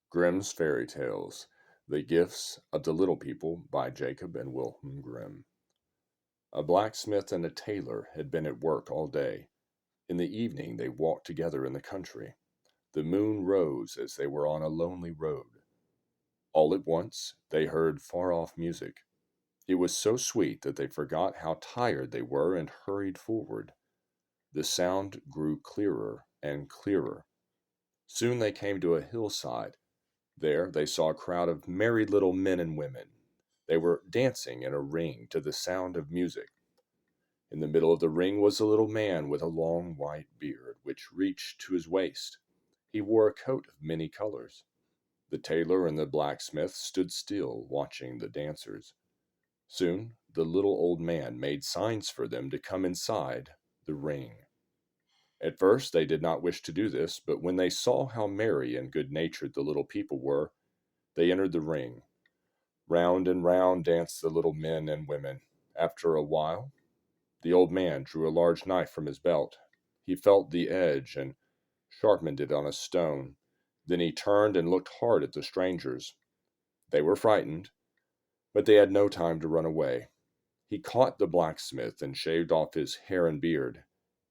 Grimm's Fairy Tales, The Gifts of the Little People by Jacob and Wilhelm Grimm. A blacksmith and a tailor had been at work all day. In the evening they walked together in the country. The moon rose as they were on a lonely road. All at once they heard far-off music. It was so sweet that they forgot how tired they were and hurried forward. The sound grew clearer and clearer. Soon they came to a hillside. There they saw a crowd of merry little men and women. They were dancing in a ring to the sound of music. In the middle of the ring was a little man with a long white beard which reached to his waist. He wore a coat of many colors. The tailor and the blacksmith stood still, watching the dancers. Soon the little old man made signs for them to come inside the ring. At first they did not wish to do this, but when they saw how merry and good-natured the little people were, they entered the ring. Round and round danced the little men and women. After a while, the old man drew a large knife from his belt. He felt the edge and sharpened it on a stone. Then he turned and looked hard at the strangers. They were frightened, but they had no time to run away. He caught the blacksmith and shaved off his hair and beard.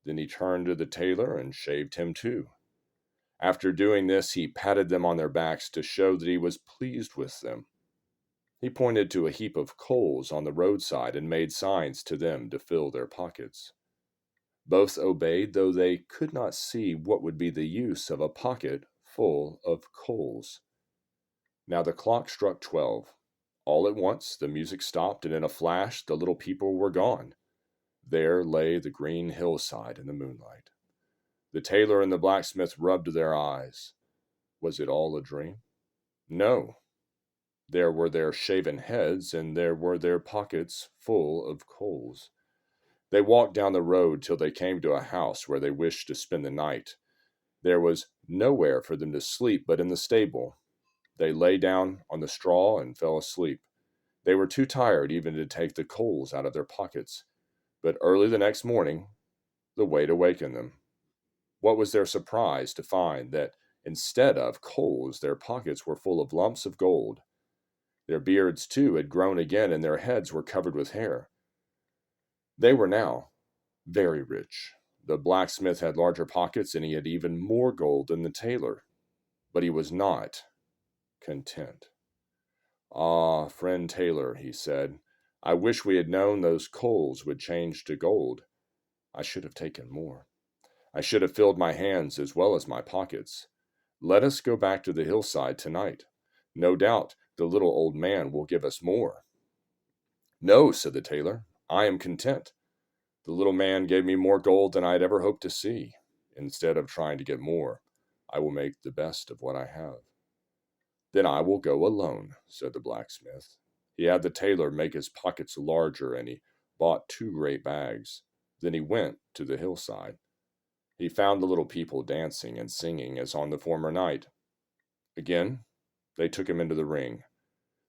Then he turned to the tailor and shaved him too. After doing this, he patted them on their backs to show that he was pleased with them. He pointed to a heap of coals on the roadside and made signs to them to fill their pockets. Both obeyed, though they could not see what would be the use of a pocket full of coals. Now the clock struck 12. All at once the music stopped, and in a flash the little people were gone. There lay the green hillside in the moonlight. The tailor and the blacksmith rubbed their eyes. Was it all a dream? No. There were their shaven heads, and there were their pockets full of coals. They walked down the road till they came to a house where they wished to spend the night. There was nowhere for them to sleep but in the stable. They lay down on the straw and fell asleep. They were too tired even to take the coals out of their pockets. But early the next morning, the weight awakened them. What was their surprise to find that instead of coals, their pockets were full of lumps of gold. Their beards, too, had grown again, and their heads were covered with hair. They were now very rich. The blacksmith had larger pockets, and he had even more gold than the tailor. But he was not content. "Ah, friend tailor," he said, "I wish we had known those coals would change to gold. I should have taken more. I should have filled my hands as well as my pockets. Let us go back to the hillside tonight. No doubt the little old man will give us more." "No," said the tailor, "I am content. The little man gave me more gold than I had ever hoped to see. Instead of trying to get more, I will make the best of what I have." "Then I will go alone," said the blacksmith. He had the tailor make his pockets larger, and he bought 2 great bags. Then he went to the hillside. He found the little people dancing and singing as on the former night. Again, they took him into the ring.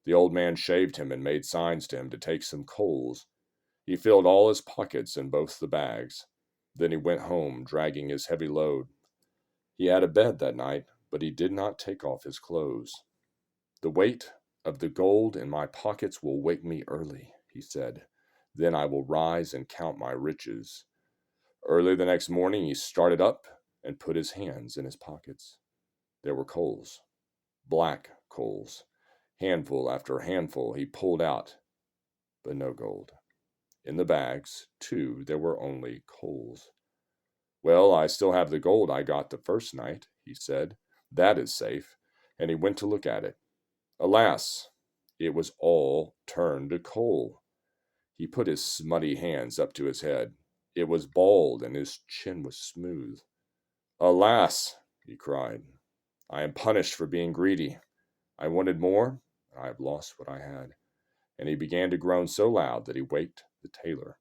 The old man shaved him and made signs to him to take some coals. He filled all his pockets in both the bags. Then he went home, dragging his heavy load. He had a bed that night, but he did not take off his clothes. "The weight of the gold in my pockets will wake me early," he said. "Then I will rise and count my riches." Early the next morning he started up and put his hands in his pockets. There were coals, black coals. Handful after handful he pulled out, but no gold. In the bags, too, there were only coals. "Well, I still have the gold I got the first night," he said. "That is safe." And he went to look at it. Alas! It was all turned to coal. He put his smutty hands up to his head. It was bald, and his chin was smooth. "Alas!" he cried. "I am punished for being greedy. I wanted more, and I have lost what I had." And he began to groan so loud that he waked the tailor.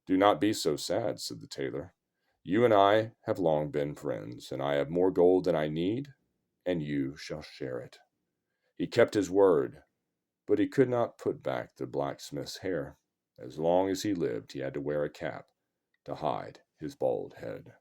"Do not be so sad," said the tailor. "You and I have long been friends, and I have more gold than I need, and you shall share it." He kept his word, but he could not put back the blacksmith's hair. As long as he lived, he had to wear a cap to hide his bald head.